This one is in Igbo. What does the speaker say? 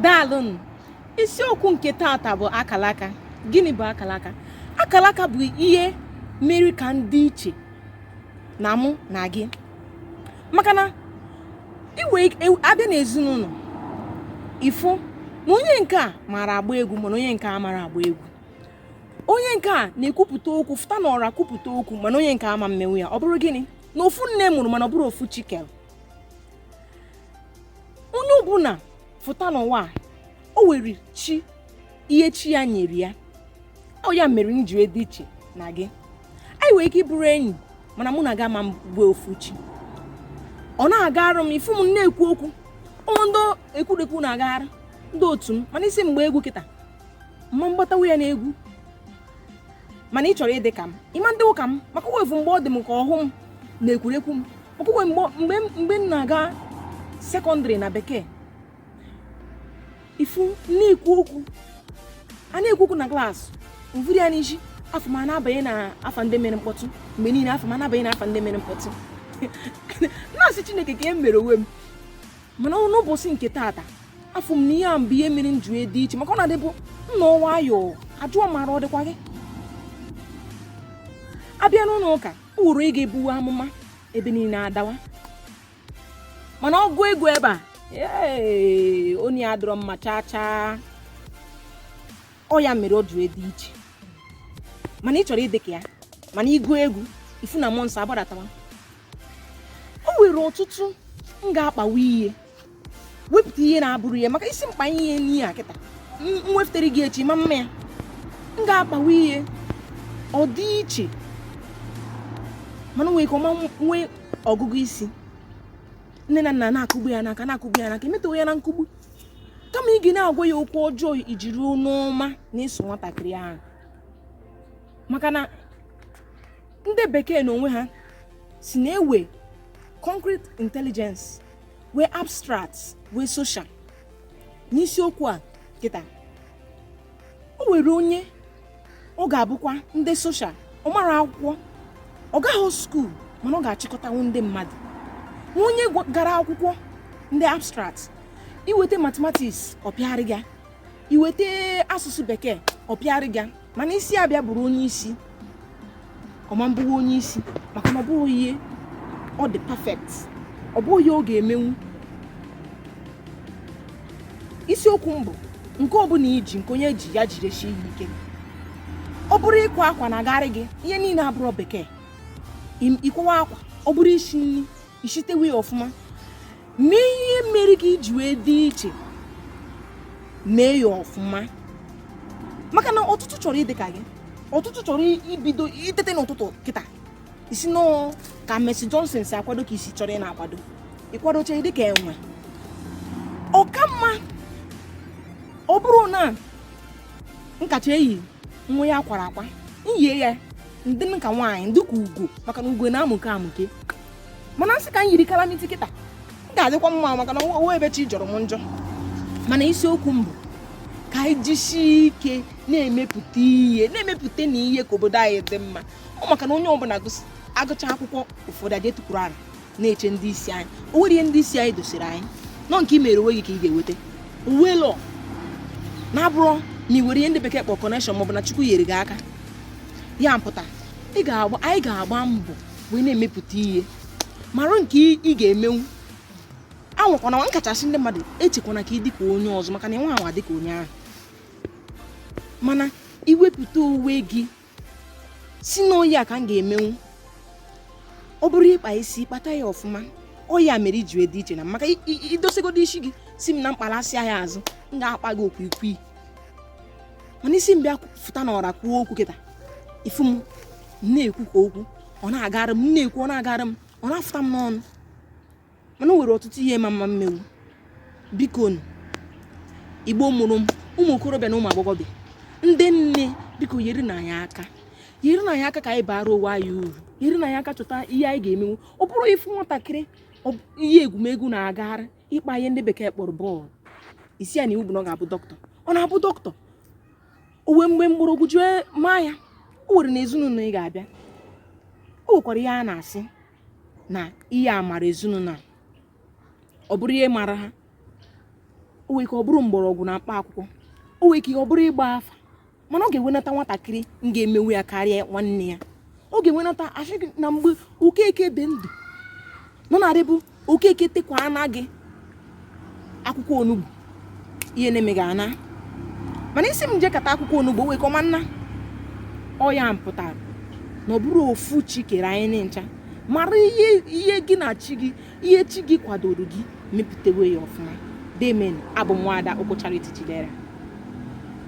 Daalụnụ. Isiokwu nke taata bụ akalaka. Gịnị bụ akalaka? Akalaka bụ ihe mere ka ndị iche na mụ na gị. Maka na abịa n'ezinụlọ ifo na onye nke a mara agba egwu mana onye nke a mara agba egwu. Onye nke a na-ekwupụta okwu fụta n'ọra kwupụta okwu mana onye nke a ma mmenwu ya. Ọ bụrụ gịnị? Na ofu nne mụrụ mana ọ bụrụ ofu chikel. Onye ọbụla fụta n'ụwa o were ihe chi ya nyere ya. Ọ ya mere m ji dị iche na gị. Anyị nwere ike ịbụrụ enyi mana mụ na gị ama mgbe ofu chi. Ọ na-agara m ifu m na-ekwu okwu ndị ekwurekwu na-agagharị ndị otu m mana isi mgbe egwu kịta mma mgbatawa ya n'egwu mana ị chọrọ ịdị ka m ịma ndị ụka m maka wefu mgbe ọ dị m ka ọhụ m na ekwurekwu m maka mgbe m na-aga sekọndịrị na bekee ifu na-ekwu okwu a na-ekwu okwu na klaasị mvụrụ ya n'isi afọ m na-abanye na afa ndị mere mkpọtụ mgbe niile afọ m na-abanye na afa ndị mere mkpọtụ na-asị Chineke ka e mere onwe m mana n'ụbọchị nke taata afọ m na ihe a mbụ ihe mere m ji dị iche maka ọ na-adịbụ nna nwayọọ ajụọ mara ọ dịkwa gị abịa n'ụlọ ụka uru ị ga-ebuwe amụma ebe niile adawa mana ọgụ ego ebe a onye adọrọ mma chaa ọ ya mere ọ ji dị iche mana ị chọrọ ịdị ka ya mana ịgụ egwu ifu na mmụọ nsọ agbadatawa. O nwere ọtụtụ m ga-akpawa ihe wepụta ihe na-abụrụ ya maka isi mkpa ihe n'ihe a kịta m weftere gị echi ma mma ya m ga-akpawa ihe ọ dị iche mana nwee ka ọma nwee ọgụgụ isi nne na nna na-akụgbu ya n'aka emetewo ya na nkụgbu kama ị ga na-agwa ya okwu ọjọọ ijiri n'ọma na-eso nwatakịrị ahụ maka na ndị bekee na onwe ha si na-ewe concrete intelligence wee abstract wee social n'isiokwu a kịta. O nwere onye ọ ga-abụkwa ndị social ọ mara akwụkwọ ọ gaghị skuul mana ọ ga-achịkọtanwu ndị mmadụ. Onye gara akwụkwọ ndị abstract iweta mathematics ọ pịarị gị iweta asụsụ bekee ọ pịarị gị mana isi abịa bụrụ onye isi ọma mbụwa onye isi maka na ọ bụghị ihe ọ dị perfect ọ bụghị ihe ọ ga-emenwu. Isiokwu mbụ nke ọbụla iji nke onye ji ya jireshi ihe ike ọ bụrụ ịkwa akwa na-agarị gị ihe niile abụrụ bekee ịkwawa akwa ọ bụrụ isi nri ishitewe ọfụma mee ihe mere ka iji wee dị iche mee ya ọfụma maka na ọtụtụ chọrọ ịdị ka gị ọtụtụ chọrọ ibido itete n'ụtụtụ kịta isi nọ ka Mercy Johnson si akwado ka isi chọrọ ị na-akwado ịkwadocha dị ka enwe ọka mma ọ bụrụ na nkacha eyi nwa ya kwara akwa nyie ya ndị nka nwaanyị ndị ka ugo maka na ugo na-amụke amụke mana nsị ka m yiri kalamiti kịta m ga-adịkwa mma maka na owe ebe chi jọrọ m njọ. Mana isiokwu mbụ ka anyị jisie ike na-emepụta na ihe ka obodo anyị dị mma ọ maka na onye ọbụla agụcha akwụkwọ ụfọdụ aje tụkwuru ara na-eche ndị isi anyị o nwere ihe ndị isi anyị dosiri anyị nọ nke i mere onwe gị ka ị ga-eweta uwe lọ na-abụrụ na i were ihe ndị bekee kpọ connection maọbụ na Chukwu nyere gị aka ya mpụta anyị ga-agba mbọ wee na-emepụta ihe mara nke ị ga-emenwu anwakwana nwa nkachasị ndị mmadụ echekwana ka ị dị ka onye ọzọ maka na enwe anwa dị ka onye ahụ mana iwepụta onwe gị si n'oyi a ka m ga-emenwu ọ bụrụ ịkpa isi kpata ya ọfụma ọ ya mere iji dị iche na maka idosegodo isi gị si m na mkpalasị ya azụ m ga-akpa gị okwikwii mana isi mbịa fụta na ọra kwuo okwu kịta ifu m na-ekwu ka okwu ọ na-agara m na-ekwu ọ na-agara m ọ na-afụta m n'ọnụ mana o nwere ọtụtụ ihe ma mma mmewu. Biko Igbo mụrụ m ụmụ okorobịa na ụmụ agbọghọbịa ndị nne biko nyere na anyị aka ka anyị bara onwe anyị uru nyere na anyị aka chọta ihe anyị ga-emenwu ọ bụrụ ifu nwatakịrị ihe egwumegwu na-agagharị ịkpa ihe ndị bekee kpọrọ bọọlụ isi ya na iwu bụ na ọ ga-abụ dọkịta ọ na-abụ dọkịta o wee mgbe mgbọrọgwụ jee maa ya o nwere na ezinụlọ ị ga-abịa o nwekwara ihe a na-asị na ihe amara ezinụlọ ọ bụrụ ihe mara ha o nwere ike ọ bụrụ mgbọrọgwụ na mkpa akwụkwọ, o nwere ike ọ bụrụ ịgba afa, mana ọ ga-enwenata nwatakịrị m ga-emewe ya karịa nwanne ya. Ọ ga-enwenata ashịgị na mgbe Okeke dị ndụ nọ na-adịbụ Okeke tekwa anaghị akwụkwọ onugbu ihe na-emeghị ana, mana isi m je kata akwụkwọ onugbu wee kọma nna ọ ya mpụtara na ọ bụrụ ofu chi kere anyị ncha, mara ihe gị na chi gị, ihe chi gị kwadoro gị mepụtawe ya ọfụma. Demen, abụ m Nwaada Okwu Charity Chidera.